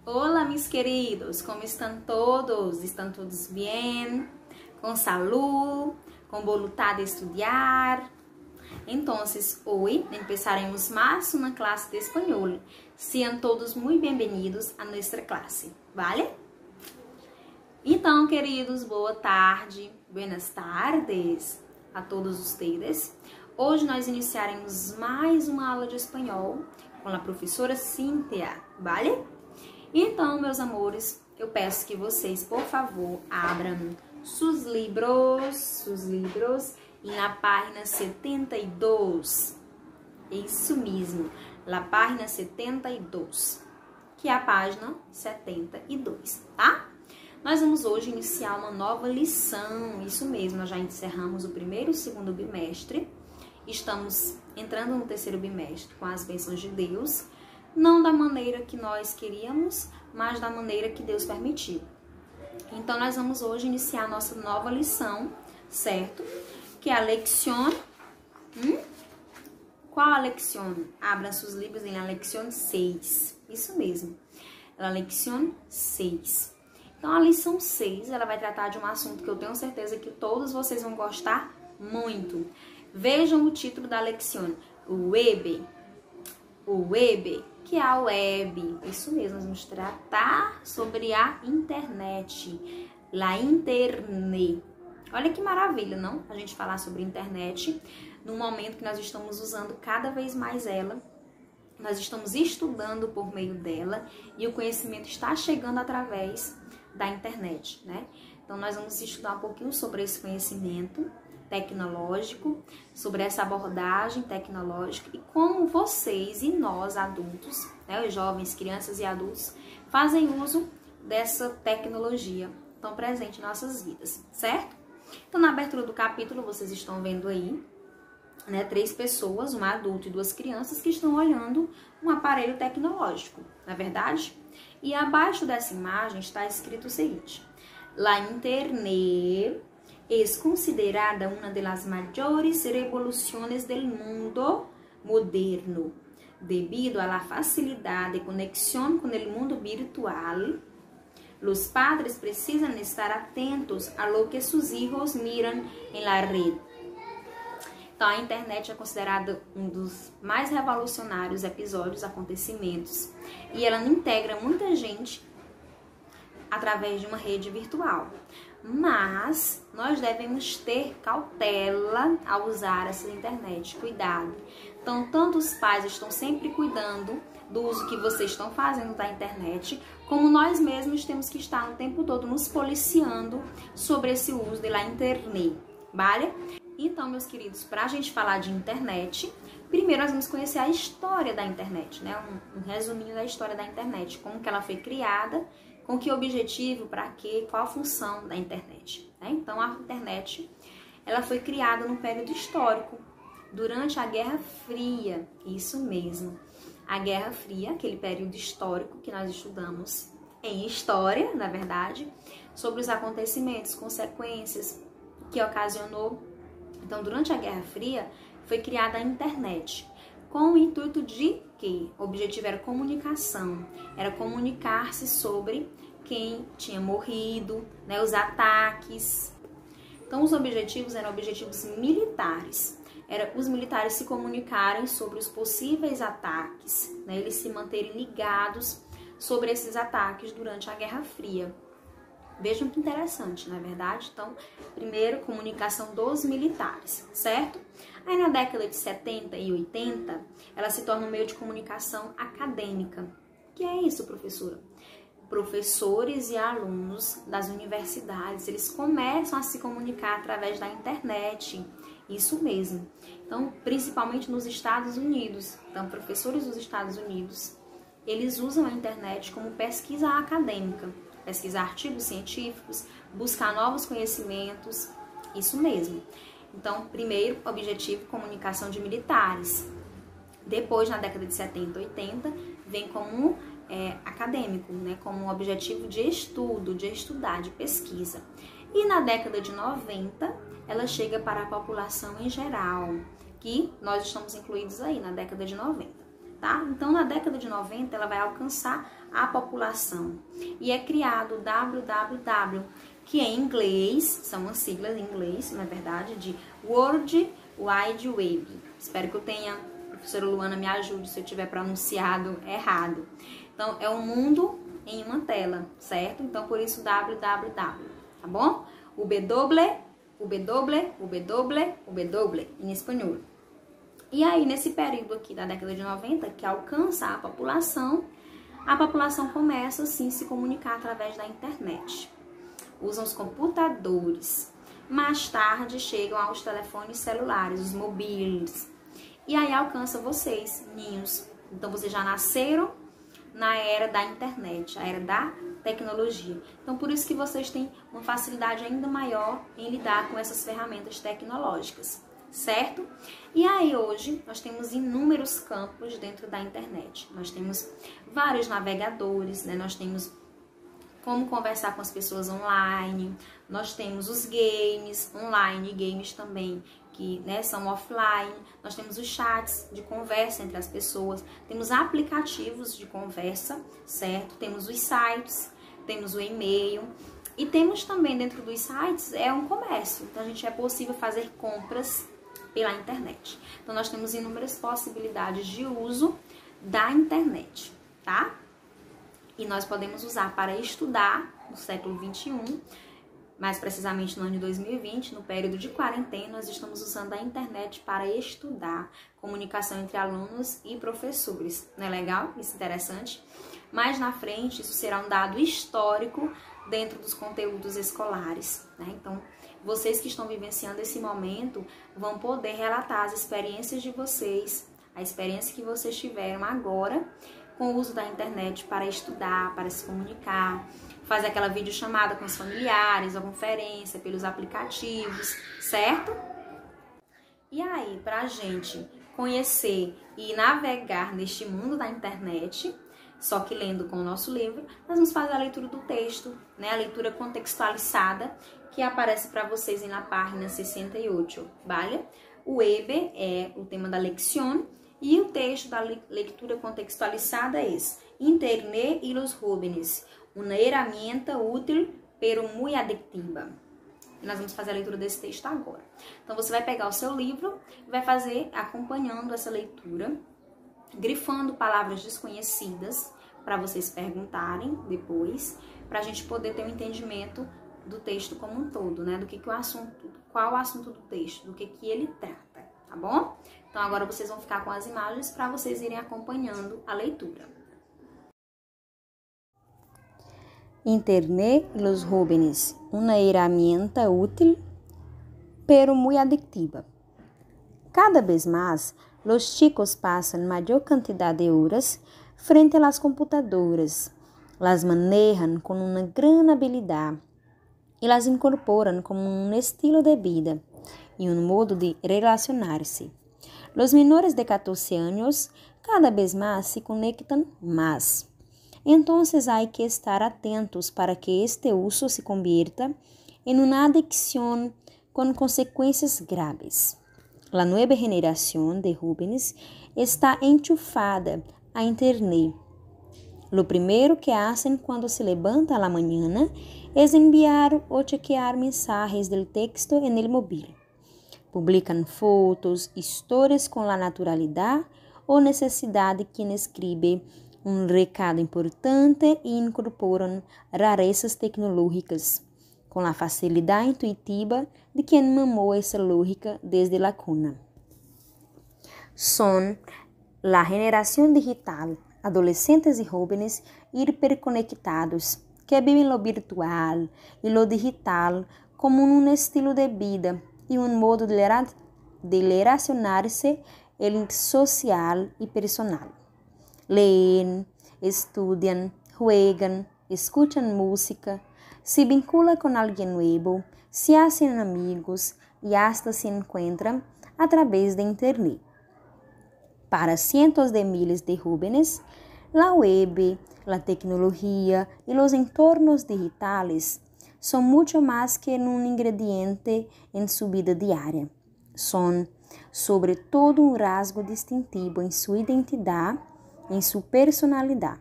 Olá, meus queridos, como estão todos? Estão todos bem? Com saúde? Com vontade de estudar? Então, hoje empezaremos mais uma classe de espanhol. Sejam todos muito bem-vindos a nossa classe, vale? Então, queridos, boa tarde, buenas tardes a todos vocês. Hoje nós iniciaremos mais uma aula de espanhol com a professora Cíntia, vale? Então, meus amores, eu peço que vocês, por favor, abram seus livros na página 72. Isso mesmo, na página 72, que é a página 72, tá? Nós vamos hoje iniciar uma nova lição, isso mesmo, nós já encerramos o primeiro e o segundo bimestre, estamos entrando no terceiro bimestre com as bênçãos de Deus, não da maneira que nós queríamos, mas da maneira que Deus permitiu. Então, nós vamos hoje iniciar a nossa nova lição, certo? Que é a leção... Qual a leção? Abram seus livros na leção 6. Isso mesmo. A leção 6. Então, a lição 6, ela vai tratar de um assunto que eu tenho certeza que todos vocês vão gostar muito. Vejam o título da leção. O web, que é a web. Isso mesmo, nós vamos tratar sobre a internet. La internet. Olha que maravilha, não? A gente falar sobre internet no momento que nós estamos usando cada vez mais ela. Nós estamos estudando por meio dela e o conhecimento está chegando através da internet, né? Então, nós vamos estudar um pouquinho sobre esse conhecimento tecnológico, sobre essa abordagem tecnológica e como vocês e nós adultos, né, os jovens, crianças e adultos, fazem uso dessa tecnologia tão presente em nossas vidas, certo? Então, na abertura do capítulo, vocês estão vendo aí, né, 3 pessoas, um adulto e 2 crianças que estão olhando um aparelho tecnológico, não é verdade? E abaixo dessa imagem está escrito o seguinte: La internet es considerada una de las mayores revoluciones del mundo moderno, debido a la facilidad de conexión con el mundo virtual. Los padres precisan estar atentos a lo que sus hijos miran en la red. Então, a internet é considerada um dos mais revolucionários episódios, acontecimentos, e ela integra muita gente através de uma rede virtual. Mas nós devemos ter cautela ao usar essa internet, cuidado. Então, tanto os pais estão sempre cuidando do uso que vocês estão fazendo da internet, como nós mesmos temos que estar o tempo todo nos policiando sobre esse uso da internet, vale? Então, meus queridos, para a gente falar de internet, primeiro nós vamos conhecer a história da internet, né? Um resuminho da história da internet, como que ela foi criada, com que objetivo, para quê, qual a função da internet, né? Então, a internet, ela foi criada num período histórico, durante a Guerra Fria, isso mesmo. A Guerra Fria, aquele período histórico que nós estudamos em história, na verdade, sobre os acontecimentos, consequências que ocasionou. Então, durante a Guerra Fria, foi criada a internet, com o intuito de que o objetivo era comunicação, era comunicar-se sobre quem tinha morrido, né, os ataques. Então, os objetivos eram objetivos militares. Era os militares se comunicarem sobre os possíveis ataques, né, eles se manterem ligados sobre esses ataques durante a Guerra Fria. Vejam que interessante, não é verdade? Então, primeiro, comunicação dos militares, certo? Aí, na década de 70 e 80, ela se torna um meio de comunicação acadêmica. O que é isso, professora? Professores e alunos das universidades, eles começam a se comunicar através da internet. Isso mesmo. Então, principalmente nos Estados Unidos. Então, professores dos Estados Unidos, eles usam a internet como pesquisa acadêmica. Pesquisar artigos científicos, buscar novos conhecimentos, isso mesmo. Então, primeiro, objetivo, comunicação de militares. Depois, na década de 70 e 80, vem como acadêmico, né? Como um objetivo de estudo, de estudar, de pesquisa. E na década de 90, ela chega para a população em geral, que nós estamos incluídos aí na década de 90. tá? Então, na década de 90, ela vai alcançar a população. E é criado o www, que em inglês, são as siglas em inglês, na verdade, de World Wide Web. Espero que a professora Luana me ajude se eu tiver pronunciado errado. Então, é o mundo em uma tela, certo? Então, por isso www, tá bom? www, em espanhol. E aí, nesse período aqui da década de 90, que alcança a população começa, assim, a se comunicar através da internet. Usam os computadores. Mais tarde, chegam aos telefones celulares, os mobiles. E aí, alcança vocês, ninhos. Então, vocês já nasceram na era da internet, a era da tecnologia. Então, por isso que vocês têm uma facilidade ainda maior em lidar com essas ferramentas tecnológicas, certo? E aí, hoje, nós temos inúmeros campos dentro da internet. Nós temos vários navegadores, né? Nós temos como conversar com as pessoas online, nós temos os games online, games também, que, né, são offline, nós temos os chats de conversa entre as pessoas, temos aplicativos de conversa, certo? Temos os sites, temos o e-mail e temos também dentro dos sites um comércio, então é possível fazer compras pela internet. Então nós temos inúmeras possibilidades de uso da internet, tá? E nós podemos usar para estudar no século 21, mais precisamente no ano de 2020, no período de quarentena, nós estamos usando a internet para estudar comunicação entre alunos e professores. Não é legal? Isso é interessante? Mais na frente, isso será um dado histórico dentro dos conteúdos escolares, né? Então, vocês que estão vivenciando esse momento vão poder relatar as experiências de vocês, a experiência que vocês tiveram agora com o uso da internet para estudar, para se comunicar, fazer aquela videochamada com os familiares, a conferência pelos aplicativos, certo? E aí, para a gente conhecer e navegar neste mundo da internet, só que lendo com o nosso livro, nós vamos fazer a leitura do texto, né? A leitura contextualizada, que aparece para vocês na página 68, ¿vale? O web é o tema da lección e o texto da leitura contextualizada é Internet y los jóvenes, uma herramienta útil, pero muy adictiva. E nós vamos fazer a leitura desse texto agora. Então, você vai pegar o seu livro e vai fazer acompanhando essa leitura, grifando palavras desconhecidas para vocês perguntarem depois, para a gente poder ter um entendimento do texto como um todo, né? Do que o assunto, qual o assunto do texto, do que ele trata, tá bom? Então, agora vocês vão ficar com as imagens para vocês irem acompanhando a leitura. Internet y los jóvenes, una herramienta útil, pero muy adictiva. Cada vez más, los chicos pasan mayor cantidad de horas frente a las computadoras, las manejan con una gran habilidad y las incorporan como un estilo de vida y un modo de relacionarse. Los menores de 14 años cada vez más se conectan más. Entonces hay que estar atentos para que este uso se convierta en una adicción con consecuencias graves. La nueva generación de jóvenes está enchufada a internet. Lo primero que hacen cuando se levantan a la mañana es enviar o chequear mensajes del texto en el móvil. Publican fotos, historias con la naturalidad o necesidad de quien escribe um recado importante e incorporam rarezas tecnológicas, com a facilidade intuitiva de quem mamou essa lógica desde a cuna. São a geração digital, adolescentes e jovens hiperconectados, que vivem lo virtual e lo digital como um estilo de vida e um modo de relacionar-se social e personal. Leen, estudian, juegan, escuchan música, se vinculan con alguien nuevo, se hacen amigos y hasta se encuentran a través de internet. Para cientos de miles de jóvenes, la web, la tecnología y los entornos digitales son mucho más que un ingrediente en su vida diaria. Son, sobre todo, un rasgo distintivo en su identidad em sua personalidade.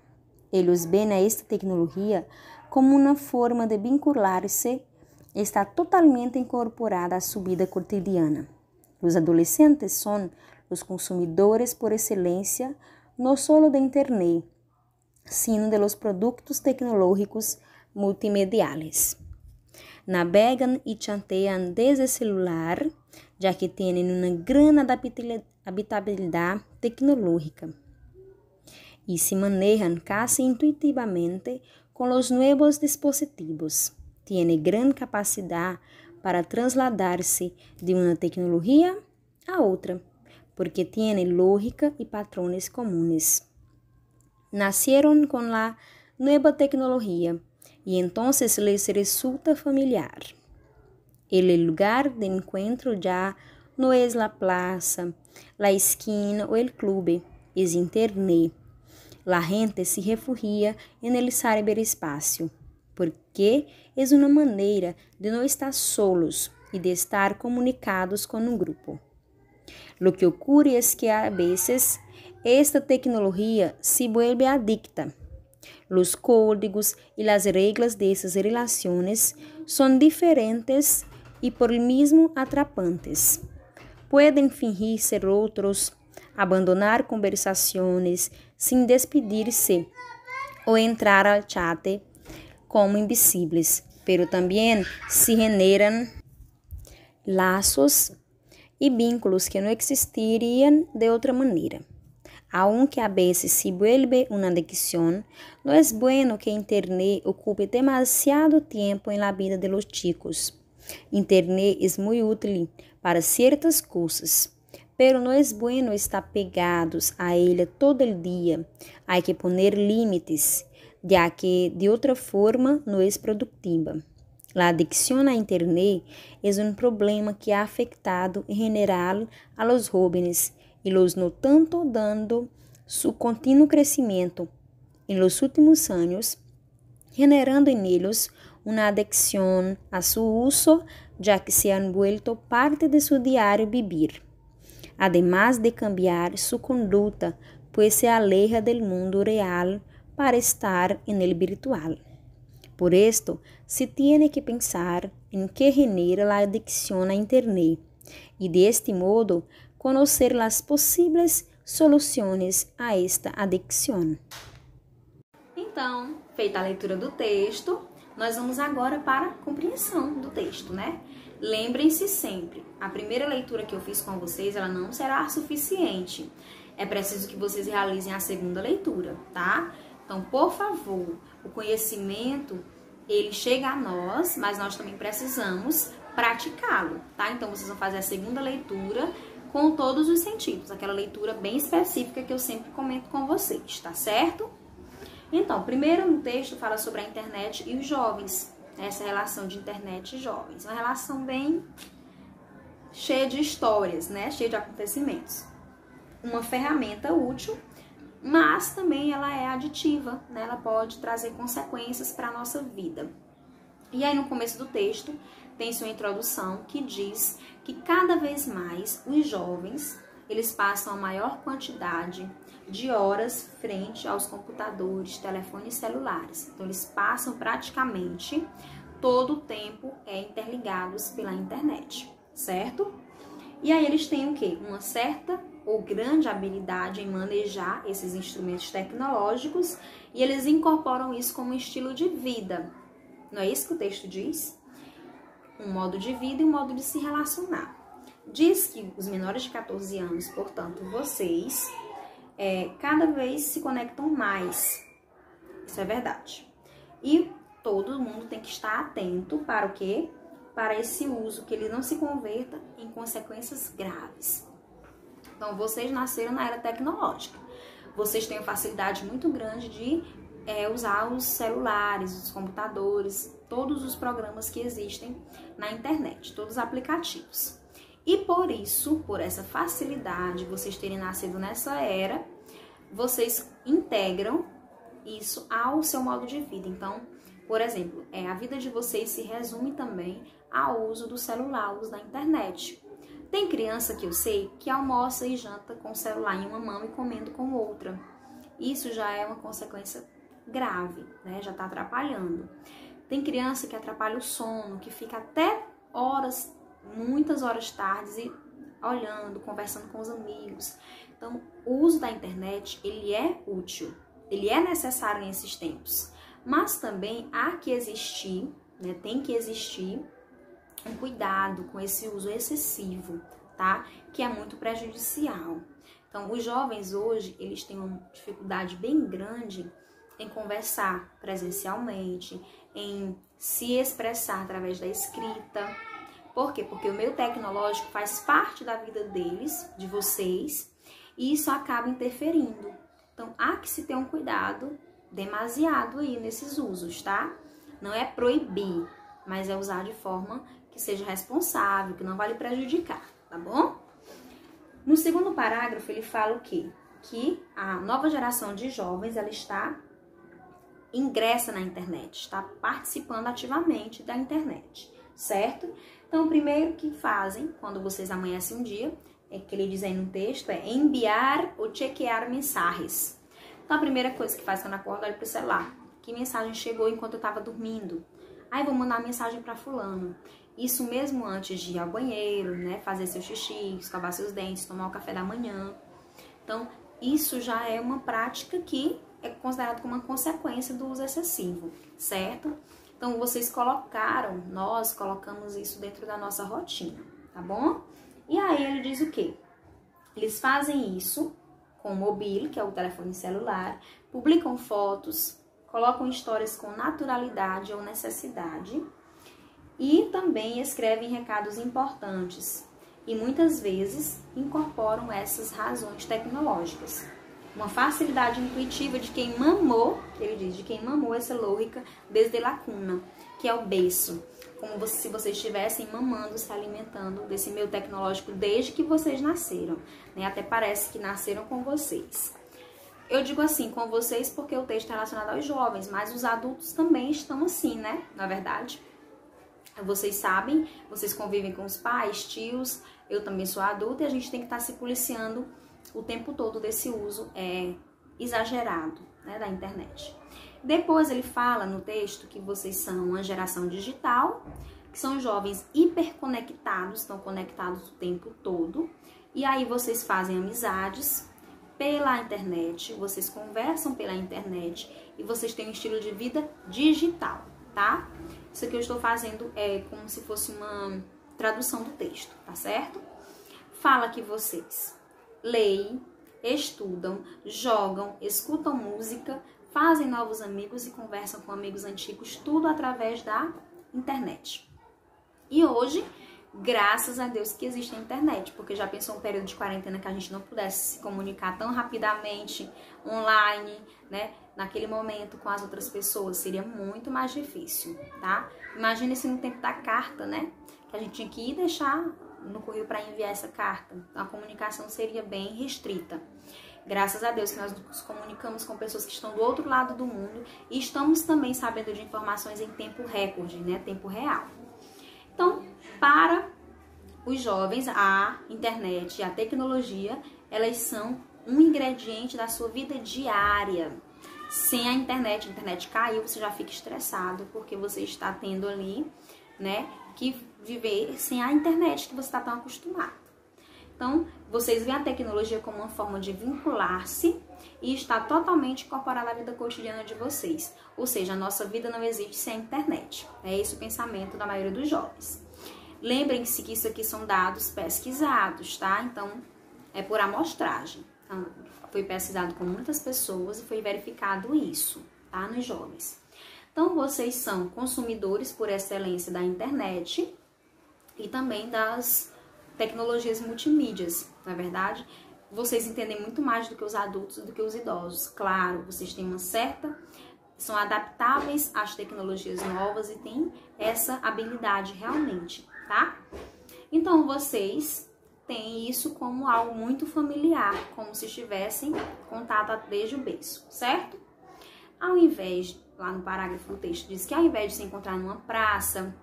Eles veem esta tecnologia como uma forma de vincular-se e está totalmente incorporada à sua vida cotidiana. Os adolescentes são os consumidores por excelência, não só da internet, sino de los produtos tecnológicos multimediales. Navegam e chateam desde celular, já que têm uma grande adaptabilidade tecnológica e se manejam casi intuitivamente com os novos dispositivos. Têm grande capacidade para trasladar-se de uma tecnologia a outra, porque têm lógica e patrones comunes. Nasceram com a nova tecnologia e então les resulta familiar. El lugar de encuentro já não é a plaza, a esquina ou o clube, é internet. La gente se refugia en el ciberespacio, porque é uma maneira de não estar solos e de estar comunicados com um grupo. Lo que ocorre é que a veces esta tecnologia se vuelve adicta. Los códigos e las reglas de essas relações são diferentes e por mesmo atrapantes. Pueden fingir ser outros, abandonar conversações sem despedir-se ou entrar ao chat como invisíveis, pero também se generam laços e vínculos que não existiriam de outra maneira. Aunque a veces se vuelve una adicción, no es bueno que Internet ocupe demasiado tiempo en la vida de los chicos. Internet es muy útil para ciertas cosas, pero no es bueno estar pegados a ella todo el día. Hay que poner límites, ya que de otra forma no es productiva. La adicción a Internet es un problema que ha afectado en general a los jóvenes e los no tanto dando su continuo crescimento em los últimos anos, generando en ellos una adicción a su uso, ya que se han vuelto parte de su diario vivir, además de cambiar su conducta, pues se aleja del mundo real para estar en el virtual. Por esto, se tiene que pensar en qué genera la adicción a Internet y de este modo conocer as possíveis soluções a esta adicção. Então, feita a leitura do texto, nós vamos agora para a compreensão do texto, né? Lembrem-se sempre, a primeira leitura que eu fiz com vocês, ela não será suficiente. É preciso que vocês realizem a segunda leitura, tá? Então, por favor, o conhecimento, ele chega a nós, mas nós também precisamos praticá-lo, tá? Então, vocês vão fazer a segunda leitura com todos os sentidos, aquela leitura bem específica que eu sempre comento com vocês, tá certo? Então, primeiro no texto fala sobre a internet e os jovens, essa relação de internet e jovens, uma relação bem cheia de histórias, né? Cheia de acontecimentos. Uma ferramenta útil, mas também ela é aditiva, né? Ela pode trazer consequências para a nossa vida. E aí no começo do texto tem sua introdução que diz que cada vez mais os jovens, eles passam a maior quantidade de horas frente aos computadores, telefones celulares. Então eles passam praticamente todo o tempo interligados pela internet, certo? E aí eles têm o quê? Uma certa ou grande habilidade em manejar esses instrumentos tecnológicos e eles incorporam isso como um estilo de vida. Não é isso que o texto diz? Um modo de vida e um modo de se relacionar. Diz que os menores de 14 anos, portanto, vocês, cada vez se conectam mais. Isso é verdade. E todo mundo tem que estar atento para o quê? Para esse uso, que ele não se converta em consequências graves. Então, vocês nasceram na era tecnológica. Vocês têm uma facilidade muito grande de usar os celulares, os computadores, todos os programas que existem na internet, todos os aplicativos. E por isso, por essa facilidade, vocês terem nascido nessa era, vocês integram isso ao seu modo de vida. Então, por exemplo, a vida de vocês se resume também ao uso do celular, ao uso da internet. Tem criança que eu sei que almoça e janta com o celular em uma mão e comendo com outra. isso já é uma consequência grave, né? Já está atrapalhando. Tem criança que atrapalha o sono, que fica até horas, muitas horas tardes e olhando, conversando com os amigos. Então, o uso da internet, ele é útil, ele é necessário nesses tempos, mas também há que existir, né, tem que existir um cuidado com esse uso excessivo, tá? Que é muito prejudicial. Então, os jovens hoje, eles têm uma dificuldade bem grande em conversar presencialmente, em se expressar através da escrita. Por quê? Porque o meio tecnológico faz parte da vida deles, de vocês, e isso acaba interferindo. Então, há que se ter um cuidado demasiado aí nesses usos, tá? Não é proibir, mas é usar de forma que seja responsável, que não vai lhe prejudicar, tá bom? No segundo parágrafo, ele fala o quê? Que a nova geração de jovens, ela ingressa na internet, está participando ativamente da internet, certo? Então, o primeiro que fazem, quando vocês amanhecem um dia, é que ele diz aí no texto, é enviar ou chequear mensagens. Então, a primeira coisa que faz quando acorda, olha pro celular. Que mensagem chegou enquanto eu estava dormindo? Aí, vou mandar mensagem para fulano. Isso mesmo antes de ir ao banheiro, né? Fazer seu xixi, escovar seus dentes, tomar o café da manhã. Então, isso já é uma prática que é considerado como uma consequência do uso excessivo, certo? Então, nós colocamos isso dentro da nossa rotina, tá bom? E aí, ele diz o quê? Eles fazem isso com o mobile, que é o telefone celular, publicam fotos, colocam histórias com naturalidade ou necessidade e também escrevem recados importantes e muitas vezes incorporam essas razões tecnológicas. Uma facilidade intuitiva de quem mamou, que ele diz, de quem mamou essa lógica desde la cuna, que é o berço. Como se vocês estivessem mamando, se alimentando desse meio tecnológico desde que vocês nasceram, né? Até parece que nasceram com vocês. Eu digo assim, com vocês, porque o texto é relacionado aos jovens, mas os adultos também estão assim, né? Na verdade, vocês sabem, vocês convivem com os pais, tios, eu também sou adulta e a gente tem que estar se policiando o tempo todo desse uso exagerado, né, da internet. Depois ele fala no texto que vocês são uma geração digital, que são jovens hiperconectados, estão conectados o tempo todo, e aí vocês fazem amizades pela internet, vocês conversam pela internet e vocês têm um estilo de vida digital, tá? Isso aqui eu estou fazendo como se fosse uma tradução do texto, tá certo? Fala que vocês leem, estudam, jogam, escutam música, fazem novos amigos e conversam com amigos antigos, tudo através da internet. E hoje, graças a Deus que existe a internet, porque já pensou um período de quarentena que a gente não pudesse se comunicar tão rapidamente, online, né? Naquele momento com as outras pessoas, seria muito mais difícil, tá? Imagine se no tempo da carta, né? Que a gente tinha que ir deixar no correio para enviar essa carta. Então, a comunicação seria bem restrita. Graças a Deus que nós nos comunicamos com pessoas que estão do outro lado do mundo e estamos também sabendo de informações em tempo recorde, né? Tempo real. Então, para os jovens, a internet e a tecnologia, elas são um ingrediente da sua vida diária. Sem a internet caiu, você já fica estressado, porque você está tendo ali, né, que viver sem a internet que você está tão acostumado. Então, vocês veem a tecnologia como uma forma de vincular-se e está totalmente incorporada à vida cotidiana de vocês. Ou seja, a nossa vida não existe sem a internet. É esse o pensamento da maioria dos jovens. Lembrem-se que isso aqui são dados pesquisados, tá? Então, é por amostragem. Então, foi pesquisado com muitas pessoas e foi verificado isso, tá? Nos jovens. Então, vocês são consumidores por excelência da internet e também das tecnologias multimídias, na verdade. Vocês entendem muito mais do que os adultos e do que os idosos. Claro, vocês têm são adaptáveis às tecnologias novas e têm essa habilidade realmente, tá? Então, vocês têm isso como algo muito familiar, como se estivessem contato desde o berço, certo? Ao invés, lá no parágrafo do texto, diz que ao invés de se encontrar numa praça,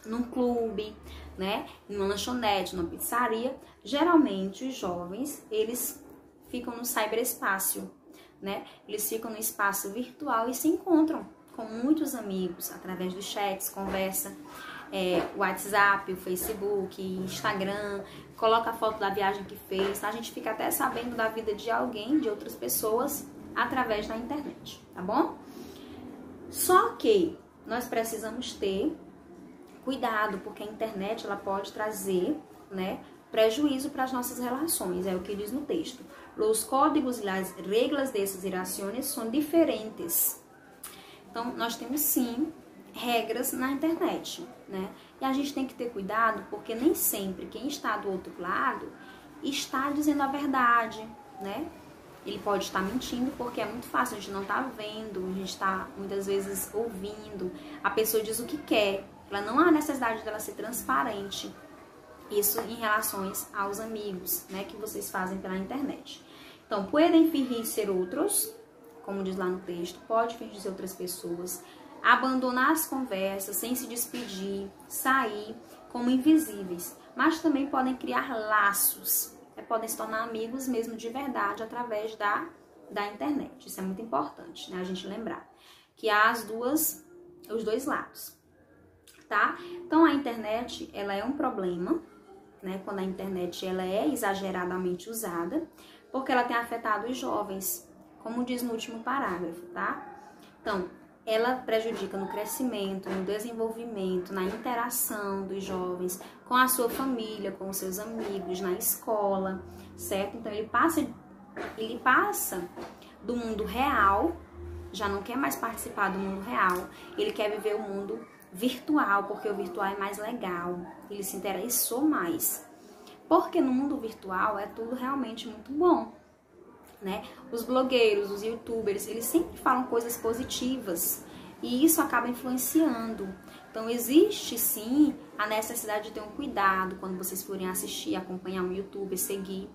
num clube, né, numa lanchonete, numa pizzaria, geralmente os jovens, eles ficam no cyberespaço, né? Eles ficam no espaço virtual e se encontram com muitos amigos através dos chats, conversa, WhatsApp, o Facebook, Instagram, coloca a foto da viagem que fez, tá? A gente fica até sabendo da vida de alguém, de outras pessoas, através da internet, tá bom? Só que nós precisamos ter cuidado, porque a internet ela pode trazer, né, prejuízo para as nossas relações, é o que diz no texto. Os códigos e as regras dessas relações são diferentes. Então, nós temos sim regras na internet, né? E a gente tem que ter cuidado, porque nem sempre quem está do outro lado está dizendo a verdade, né? Ele pode estar mentindo, porque é muito fácil, a gente não está vendo, a gente está muitas vezes ouvindo. A pessoa diz o que quer, ela não há necessidade dela ser transparente. Isso em relações aos amigos, né, que vocês fazem pela internet. Então, podem fingir ser outros, como diz lá no texto, pode fingir ser outras pessoas, abandonar as conversas sem se despedir, sair como invisíveis, mas também podem criar laços, podem se tornar amigos mesmo de verdade através da internet. Isso é muito importante, né, a gente lembrar que há os dois lados, tá? Então, a internet, ela é um problema, né, quando a internet ela é exageradamente usada, porque ela tem afetado os jovens, como diz no último parágrafo, tá? Então, ela prejudica no crescimento, no desenvolvimento, na interação dos jovens com a sua família, com os seus amigos, na escola, certo? Então, ele passa do mundo real, já não quer mais participar do mundo real, ele quer viver o mundo virtual, porque o virtual é mais legal, ele se interessou mais. Porque no mundo virtual é tudo realmente muito bom, né? Os blogueiros, os youtubers, eles sempre falam coisas positivas e isso acaba influenciando. Então existe sim a necessidade de ter um cuidado quando vocês forem assistir, acompanhar um youtuber, seguir,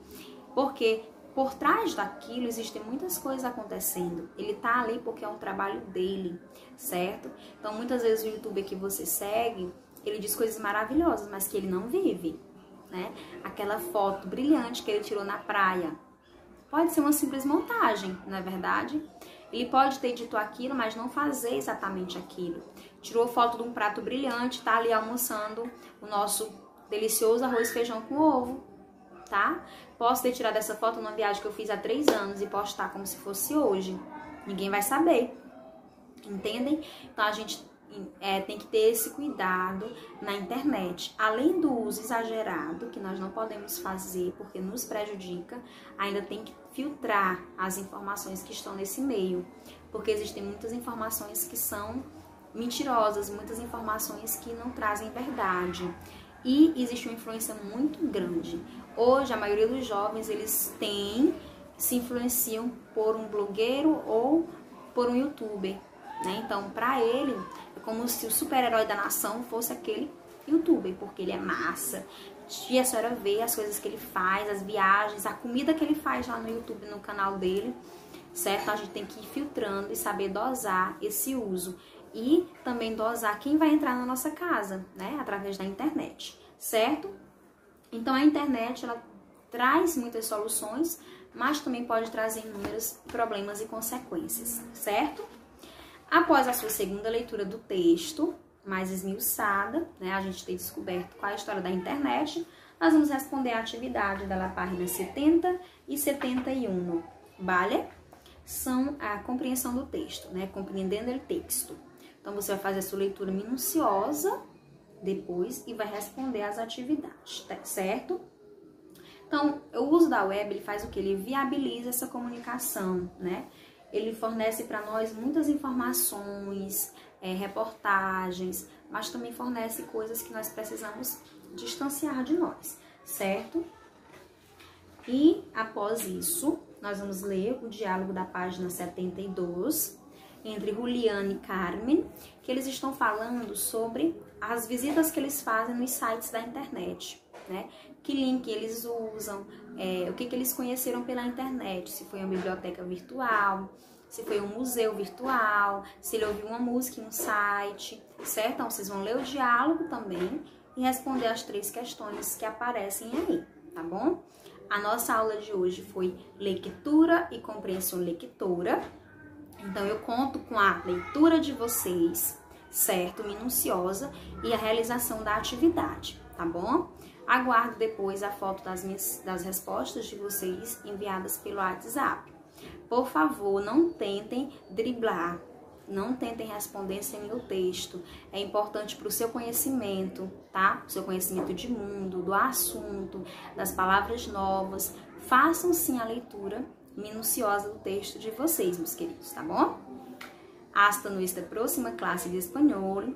porque por trás daquilo existem muitas coisas acontecendo. Ele tá ali porque é um trabalho dele, certo? Então muitas vezes o youtuber que você segue, ele diz coisas maravilhosas, mas que ele não vive, né? Aquela foto brilhante que ele tirou na praia pode ser uma simples montagem, não é verdade? Ele pode ter dito aquilo, mas não fazer exatamente aquilo. Tirou foto de um prato brilhante, tá ali almoçando o nosso delicioso arroz e feijão com ovo, tá? Posso ter tirado essa foto numa viagem que eu fiz há 3 anos e postar como se fosse hoje. Ninguém vai saber, entendem? Então a gente tem que ter esse cuidado na internet. Além do uso exagerado, que nós não podemos fazer porque nos prejudica, ainda tem que filtrar as informações que estão nesse meio, porque existem muitas informações que são mentirosas, muitas informações que não trazem verdade. E existe uma influência muito grande. Hoje, a maioria dos jovens, eles se influenciam por um blogueiro ou por um youtuber, né? Então, para ele, é como se o super-herói da nação fosse aquele youtuber, porque ele é massa. E a senhora vê as coisas que ele faz, as viagens, a comida que ele faz lá no YouTube, no canal dele, certo? A gente tem que ir filtrando e saber dosar esse uso. E também dosar quem vai entrar na nossa casa, né? Através da internet, certo? Então, a internet, ela traz muitas soluções, mas também pode trazer inúmeros problemas e consequências, certo? Após a sua segunda leitura do texto, mais esmiuçada, né, a gente tem descoberto qual é a história da internet, nós vamos responder a atividade da página 70 e 71, vale? São a compreensão do texto, né, compreendendo o texto. Então, você vai fazer a sua leitura minuciosa depois e vai responder as atividades, tá certo? Então, o uso da web, ele faz o quê? Ele viabiliza essa comunicação, né? Ele fornece para nós muitas informações, reportagens, mas também fornece coisas que nós precisamos distanciar de nós, certo? E após isso, nós vamos ler o diálogo da página 72 entre Juliana e Carmen, que eles estão falando sobre as visitas que eles fazem nos sites da internet, né? Que link eles usam, o que eles conheceram pela internet, se foi uma biblioteca virtual, se foi um museu virtual, se ele ouviu uma música em um site, certo? Então, vocês vão ler o diálogo também e responder as 3 questões que aparecem aí, tá bom? A nossa aula de hoje foi leitura e compreensão lectora. Então, eu conto com a leitura de vocês, certo? Minuciosa, e a realização da atividade, tá bom? Aguardo depois a foto das respostas de vocês enviadas pelo WhatsApp. Por favor, não tentem driblar, não tentem responder sem o texto. É importante para o seu conhecimento, tá? O seu conhecimento de mundo, do assunto, das palavras novas. Façam sim a leitura minuciosa do texto de vocês, meus queridos, tá bom? Hasta nuestra próxima classe de espanhol.